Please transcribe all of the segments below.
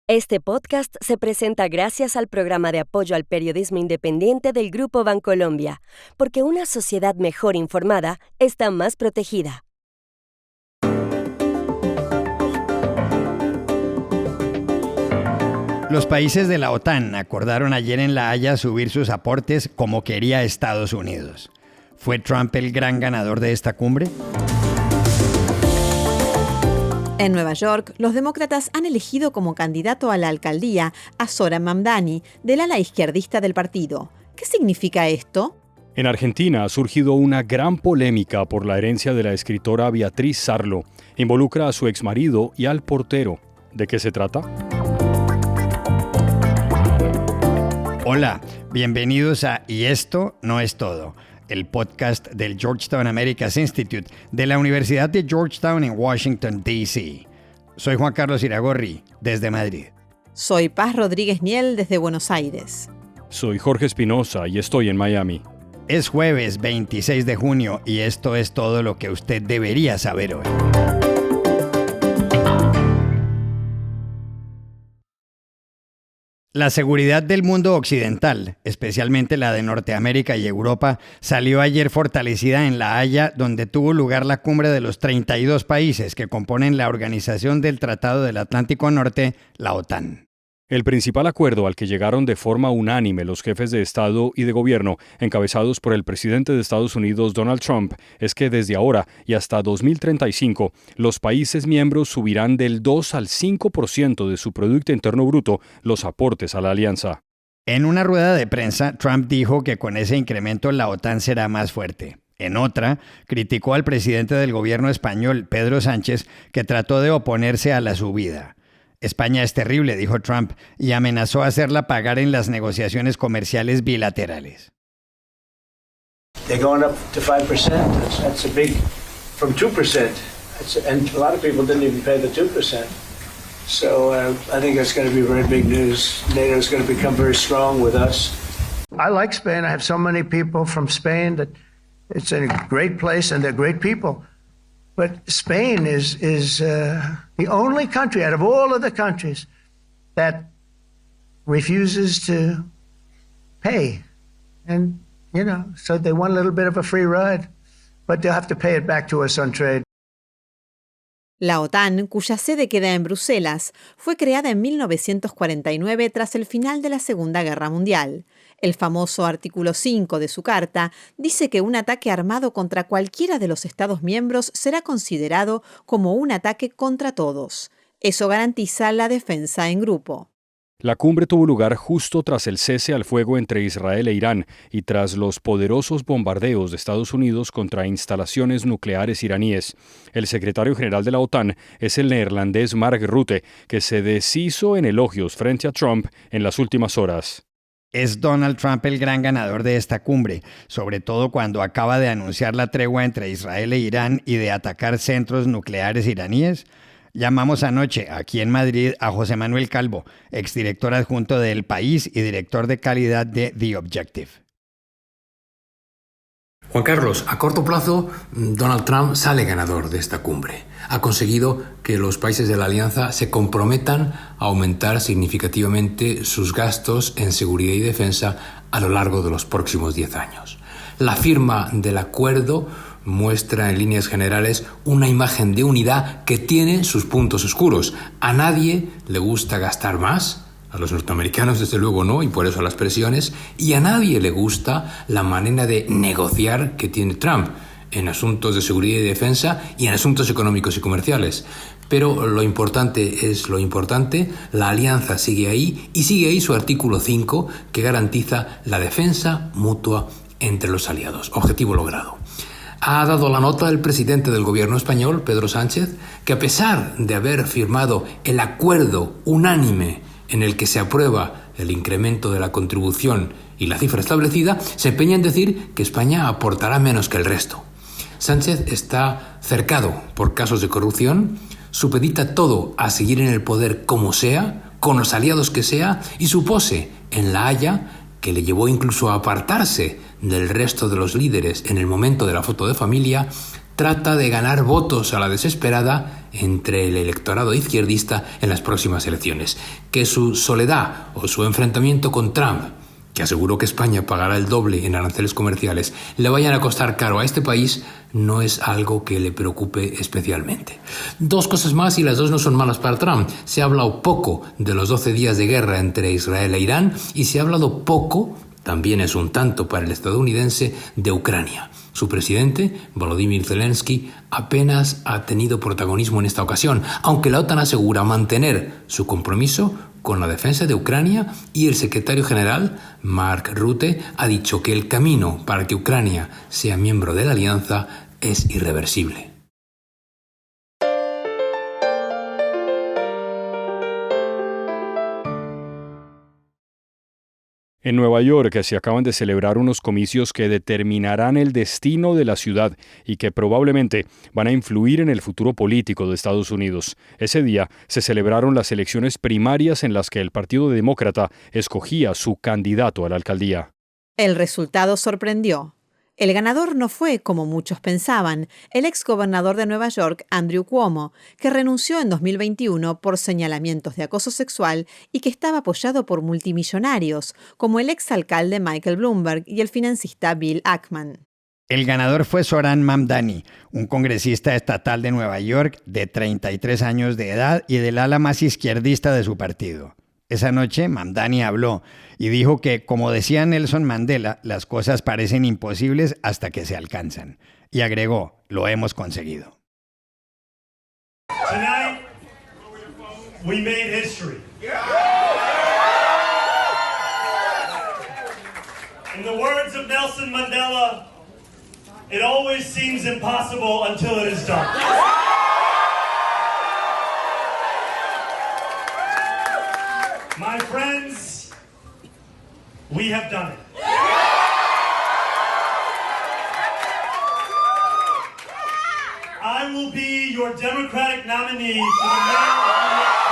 Este podcast se presenta gracias al programa de apoyo al periodismo independiente del Grupo Bancolombia, porque una sociedad mejor informada está más protegida. Los países de la OTAN acordaron ayer en La Haya subir sus aportes como quería Estados Unidos. ¿Fue Trump el gran ganador de esta cumbre? En Nueva York, los demócratas han elegido como candidato a la alcaldía a Zohran Mamdani, del ala izquierdista del partido. ¿Qué significa esto? En Argentina ha surgido una gran polémica por la herencia de la escritora Beatriz Sarlo. Involucra a su exmarido y al portero. ¿De qué se trata? Hola, bienvenidos a Y esto no es todo, el podcast del Georgetown Americas Institute de la Universidad de Georgetown en Washington, D.C. Soy Juan Carlos Iragorri, desde Madrid. Soy Paz Rodríguez Niel, desde Buenos Aires. Soy Jorge Espinosa y estoy en Miami. Es jueves 26 de junio y esto es todo lo que usted debería saber hoy. La seguridad del mundo occidental, especialmente la de Norteamérica y Europa, salió ayer fortalecida en La Haya, donde tuvo lugar la cumbre de los 32 países que componen la Organización del Tratado del Atlántico Norte, la OTAN. El principal acuerdo al que llegaron de forma unánime los jefes de Estado y de Gobierno, encabezados por el presidente de Estados Unidos, Donald Trump, es que desde ahora y hasta 2035, los países miembros subirán del 2 al 5% de su Producto Interno Bruto los aportes a la alianza. En una rueda de prensa, Trump dijo que con ese incremento la OTAN será más fuerte. En otra, criticó al presidente del gobierno español, Pedro Sánchez, que trató de oponerse a la subida. España es terrible, dijo Trump, y amenazó hacerla pagar en las negociaciones comerciales bilaterales. They're going up to 5%. That's a big, from 2%. And a lot of people didn't even pay the 2%. So I think that's going to be very big news. NATO is going to become very strong with us. I like Spain. I have so many people from Spain that it's a great place and they're great people. But Spain is the only country out of all of the countries that refuses to pay. And, so they want a little bit of a free ride, but they'll have to pay it back to us on trade. La OTAN, cuya sede queda en Bruselas, fue creada en 1949 tras el final de la Segunda Guerra Mundial. El famoso artículo 5 de su carta dice que un ataque armado contra cualquiera de los Estados miembros será considerado como un ataque contra todos. Eso garantiza la defensa en grupo. La cumbre tuvo lugar justo tras el cese al fuego entre Israel e Irán y tras los poderosos bombardeos de Estados Unidos contra instalaciones nucleares iraníes. El secretario general de la OTAN es el neerlandés Mark Rutte, que se deshizo en elogios frente a Trump en las últimas horas. ¿Es Donald Trump el gran ganador de esta cumbre, sobre todo cuando acaba de anunciar la tregua entre Israel e Irán y de atacar centros nucleares iraníes? Llamamos anoche, aquí en Madrid, a José Manuel Calvo, exdirector adjunto de El País y director de calidad de The Objective. Juan Carlos, a corto plazo, Donald Trump sale ganador de esta cumbre. Ha conseguido que los países de la alianza se comprometan a aumentar significativamente sus gastos en seguridad y defensa a lo largo de los próximos 10 años. La firma del acuerdo muestra en líneas generales una imagen de unidad que tiene sus puntos oscuros. A nadie le gusta gastar más, a los norteamericanos desde luego no, y por eso las presiones, y a nadie le gusta la manera de negociar que tiene Trump en asuntos de seguridad y defensa y en asuntos económicos y comerciales. Pero lo importante es lo importante, la alianza sigue ahí y sigue ahí su artículo 5 que garantiza la defensa mutua entre los aliados. Objetivo logrado. Ha dado la nota el presidente del gobierno español, Pedro Sánchez, que a pesar de haber firmado el acuerdo unánime en el que se aprueba el incremento de la contribución y la cifra establecida, se empeña en decir que España aportará menos que el resto. Sánchez está cercado por casos de corrupción, supedita todo a seguir en el poder como sea, con los aliados que sea, y su pose en La Haya, que le llevó incluso a apartarse del resto de los líderes en el momento de la foto de familia, trata de ganar votos a la desesperada entre el electorado izquierdista en las próximas elecciones. Que su soledad o su enfrentamiento con Trump, que aseguró que España pagará el doble en aranceles comerciales, le vayan a costar caro a este país, no es algo que le preocupe especialmente. Dos cosas más, y las dos no son malas para Trump. Se ha hablado poco de los 12 días de guerra entre Israel e Irán, y se ha hablado poco, también es un tanto para el estadounidense, de Ucrania. Su presidente, Volodymyr Zelensky, apenas ha tenido protagonismo en esta ocasión, aunque la OTAN asegura mantener su compromiso con la defensa de Ucrania, y el secretario general, Mark Rutte, ha dicho que el camino para que Ucrania sea miembro de la alianza es irreversible. En Nueva York se acaban de celebrar unos comicios que determinarán el destino de la ciudad y que probablemente van a influir en el futuro político de Estados Unidos. Ese día se celebraron las elecciones primarias en las que el Partido Demócrata escogía su candidato a la alcaldía. El resultado sorprendió. El ganador no fue, como muchos pensaban, el exgobernador de Nueva York, Andrew Cuomo, que renunció en 2021 por señalamientos de acoso sexual y que estaba apoyado por multimillonarios, como el exalcalde Michael Bloomberg y el financista Bill Ackman. El ganador fue Zohran Mamdani, un congresista estatal de Nueva York de 33 años de edad y del ala más izquierdista de su partido. Esa noche Mamdani habló y dijo que, como decía Nelson Mandela, las cosas parecen imposibles hasta que se alcanzan. Y agregó, lo hemos conseguido. Tonight, we made history. In the words of Nelson Mandela, it always seems impossible until it is done. My friends, we have done it. I will be your Democratic nominee for the mayor of New York.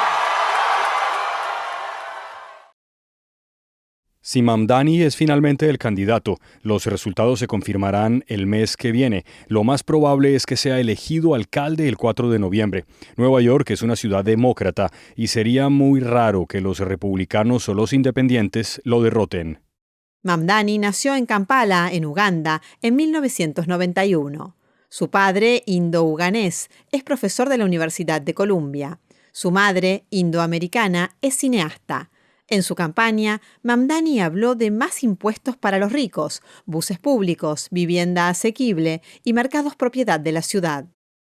Si Mamdani es finalmente el candidato, los resultados se confirmarán el mes que viene. Lo más probable es que sea elegido alcalde el 4 de noviembre. Nueva York es una ciudad demócrata y sería muy raro que los republicanos o los independientes lo derroten. Mamdani nació en Kampala, en Uganda, en 1991. Su padre, indo-uganés, es profesor de la Universidad de Columbia. Su madre, indoamericana, es cineasta. En su campaña, Mamdani habló de más impuestos para los ricos, buses públicos, vivienda asequible y mercados propiedad de la ciudad.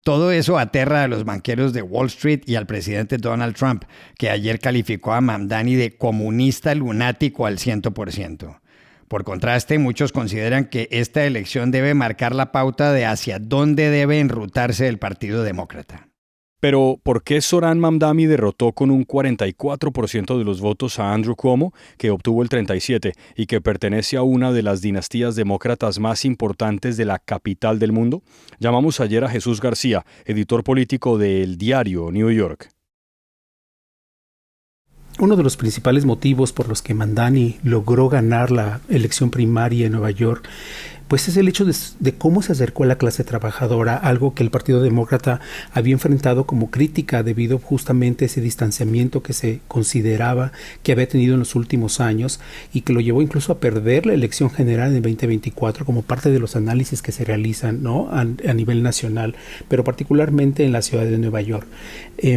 Todo eso aterra a los banqueros de Wall Street y al presidente Donald Trump, que ayer calificó a Mamdani de comunista lunático al 100%. Por contraste, muchos consideran que esta elección debe marcar la pauta de hacia dónde debe enrutarse el Partido Demócrata. Pero, ¿por qué Zohran Mamdani derrotó con un 44% de los votos a Andrew Cuomo, que obtuvo el 37% y que pertenece a una de las dinastías demócratas más importantes de la capital del mundo? Llamamos ayer a Jesús García, editor político de El Diario New York. Uno de los principales motivos por los que Mamdani logró ganar la elección primaria en Nueva York pues es el hecho de cómo se acercó a la clase trabajadora, algo que el Partido Demócrata había enfrentado como crítica debido justamente a ese distanciamiento que se consideraba que había tenido en los últimos años y que lo llevó incluso a perder la elección general en el 2024 como parte de los análisis que se realizan, ¿no? a nivel nacional, pero particularmente en la ciudad de Nueva York.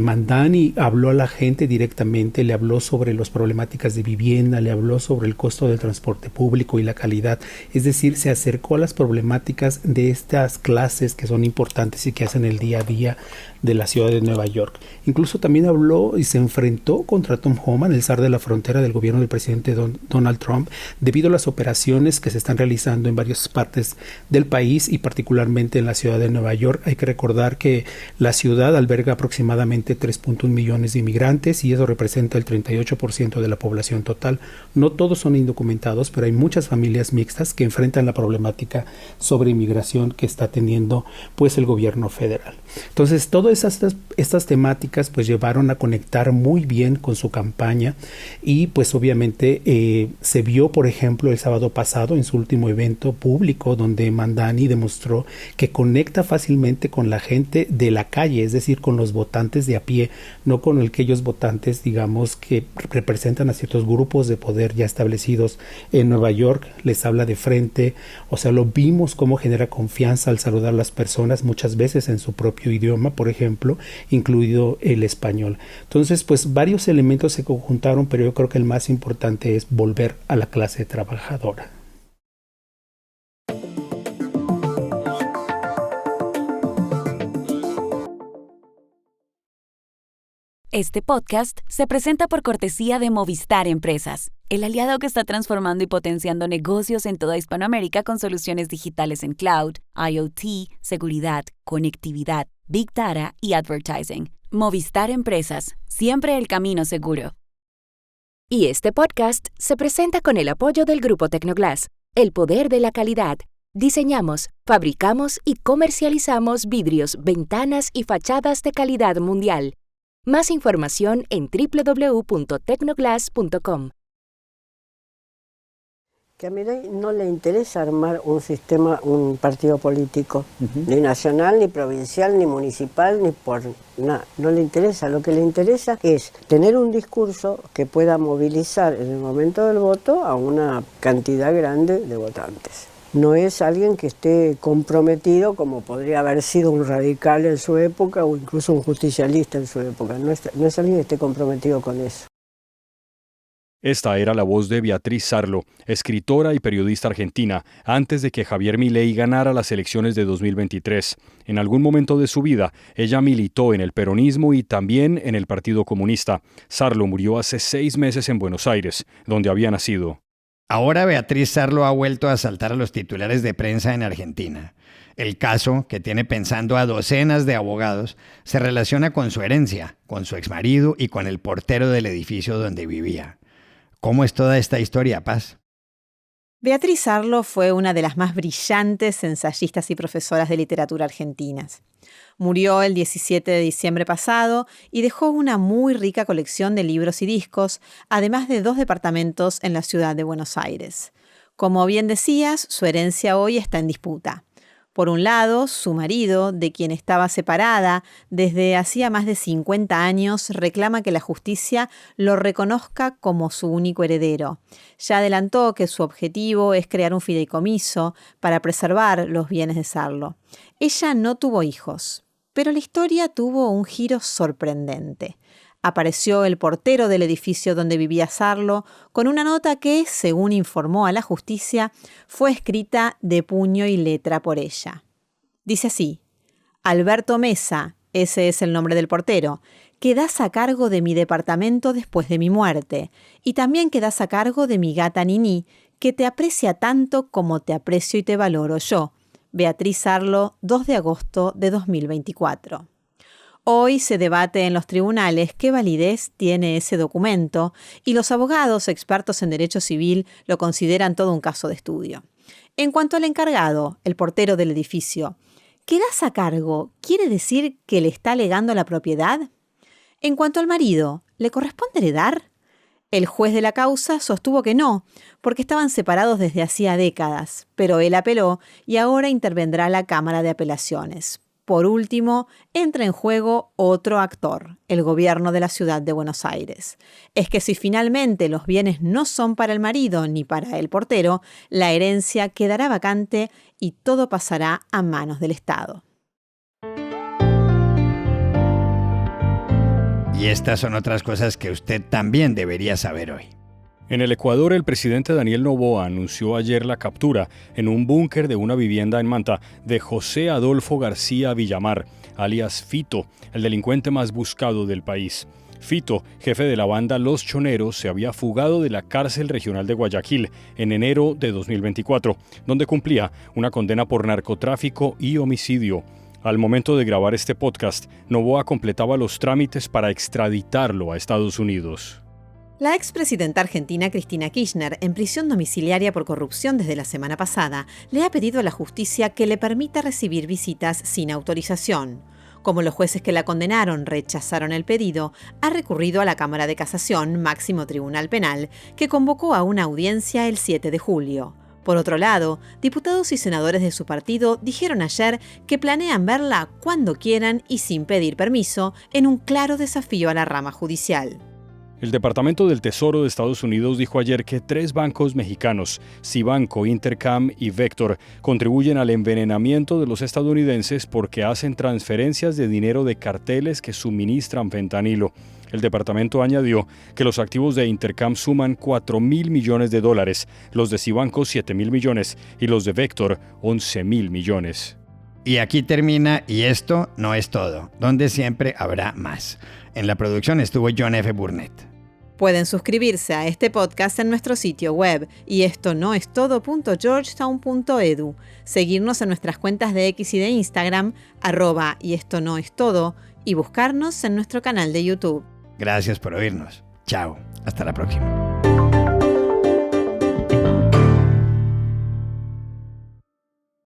Mamdani habló a la gente directamente, le habló sobre las problemáticas de vivienda, le habló sobre el costo del transporte público y la calidad, es decir, se acercó a las problemáticas de estas clases que son importantes y que hacen el día a día de la ciudad de Nueva York. Incluso también habló y se enfrentó contra Tom Homan, el zar de la frontera del gobierno del presidente Donald Trump, debido a las operaciones que se están realizando en varias partes del país y particularmente en la ciudad de Nueva York. Hay que recordar que la ciudad alberga aproximadamente 3.1 millones de inmigrantes y eso representa el 38% de la población total. No todos son indocumentados, pero hay muchas familias mixtas que enfrentan la problemática sobre inmigración que está teniendo pues el gobierno federal. Entonces, todo todas estas temáticas pues llevaron a conectar muy bien con su campaña y pues obviamente se vio, por ejemplo, el sábado pasado en su último evento público donde Mamdani demostró que conecta fácilmente con la gente de la calle, es decir, con los votantes de a pie, no con aquellos votantes, digamos, que representan a ciertos grupos de poder ya establecidos en Nueva York. Les habla de frente, o sea, lo vimos cómo genera confianza al saludar a las personas, muchas veces en su propio idioma, por ejemplo, incluido el español. Entonces, pues varios elementos se conjuntaron, pero yo creo que el más importante es volver a la clase trabajadora. Este podcast se presenta por cortesía de Movistar Empresas, el aliado que está transformando y potenciando negocios en toda Hispanoamérica con soluciones digitales en cloud, IoT, seguridad, conectividad, Big Data y advertising. Movistar Empresas, siempre el camino seguro. Y este podcast se presenta con el apoyo del Grupo Tecnoglass, el poder de la calidad. Diseñamos, fabricamos y comercializamos vidrios, ventanas y fachadas de calidad mundial. Más información en www.tecnoglass.com. Que a Milei no le interesa armar un partido político, ni nacional, ni provincial, ni municipal, ni por nada. No le interesa. Lo que le interesa es tener un discurso que pueda movilizar en el momento del voto a una cantidad grande de votantes. No es alguien que esté comprometido como podría haber sido un radical en su época o incluso un justicialista en su época. No es alguien que esté comprometido con eso. Esta era la voz de Beatriz Sarlo, escritora y periodista argentina, antes de que Javier Milei ganara las elecciones de 2023. En algún momento de su vida, ella militó en el peronismo y también en el Partido Comunista. Sarlo murió hace 6 meses en Buenos Aires, donde había nacido. Ahora Beatriz Sarlo ha vuelto a saltar a los titulares de prensa en Argentina. El caso, que tiene pensando a docenas de abogados, se relaciona con su herencia, con su exmarido y con el portero del edificio donde vivía. ¿Cómo es toda esta historia, Paz? Beatriz Sarlo fue una de las más brillantes ensayistas y profesoras de literatura argentinas. Murió el 17 de diciembre pasado y dejó una muy rica colección de libros y discos, además de 2 departamentos en la ciudad de Buenos Aires. Como bien decías, su herencia hoy está en disputa. Por un lado, su marido, de quien estaba separada desde hacía más de 50 años, reclama que la justicia lo reconozca como su único heredero. Ya adelantó que su objetivo es crear un fideicomiso para preservar los bienes de Sarlo. Ella no tuvo hijos, pero la historia tuvo un giro sorprendente. Apareció el portero del edificio donde vivía Sarlo con una nota que, según informó a la justicia, fue escrita de puño y letra por ella. Dice así: Alberto Mesa, ese es el nombre del portero, quedás a cargo de mi departamento después de mi muerte, y también quedás a cargo de mi gata Nini, que te aprecia tanto como te aprecio y te valoro yo. Beatriz Sarlo, 2 de agosto de 2024. Hoy se debate en los tribunales qué validez tiene ese documento y los abogados expertos en derecho civil lo consideran todo un caso de estudio. En cuanto al encargado, el portero del edificio, ¿quedás a cargo? ¿Quiere decir que le está legando la propiedad? En cuanto al marido, ¿le corresponde heredar? El juez de la causa sostuvo que no, porque estaban separados desde hacía décadas, pero él apeló y ahora intervendrá la Cámara de Apelaciones. Por último, entra en juego otro actor, el gobierno de la ciudad de Buenos Aires. Es que si finalmente los bienes no son para el marido ni para el portero, la herencia quedará vacante y todo pasará a manos del Estado. Y estas son otras cosas que usted también debería saber hoy. En el Ecuador, el presidente Daniel Noboa anunció ayer la captura en un búnker de una vivienda en Manta de José Adolfo García Villamar, alias Fito, el delincuente más buscado del país. Fito, jefe de la banda Los Choneros, se había fugado de la cárcel regional de Guayaquil en enero de 2024, donde cumplía una condena por narcotráfico y homicidio. Al momento de grabar este podcast, Noboa completaba los trámites para extraditarlo a Estados Unidos. La expresidenta argentina Cristina Kirchner, en prisión domiciliaria por corrupción desde la semana pasada, le ha pedido a la justicia que le permita recibir visitas sin autorización. Como los jueces que la condenaron rechazaron el pedido, ha recurrido a la Cámara de Casación, máximo tribunal penal, que convocó a una audiencia el 7 de julio. Por otro lado, diputados y senadores de su partido dijeron ayer que planean verla cuando quieran y sin pedir permiso, en un claro desafío a la rama judicial. El Departamento del Tesoro de Estados Unidos dijo ayer que 3 bancos mexicanos, Cibanco, Intercam y Vector, contribuyen al envenenamiento de los estadounidenses porque hacen transferencias de dinero de carteles que suministran fentanilo. El departamento añadió que los activos de Intercam suman $4.000 millones, los de Cibanco $7.000 millones y los de Vector $11.000 millones. Y aquí termina Y esto no es todo, donde siempre habrá más. En la producción estuvo John F. Burnett. Pueden suscribirse a este podcast en nuestro sitio web y estonoestodo.georgetown.edu, seguirnos en nuestras cuentas de X y de Instagram, @yestonoestodo, y buscarnos en nuestro canal de YouTube. Gracias por oírnos. Chao. Hasta la próxima.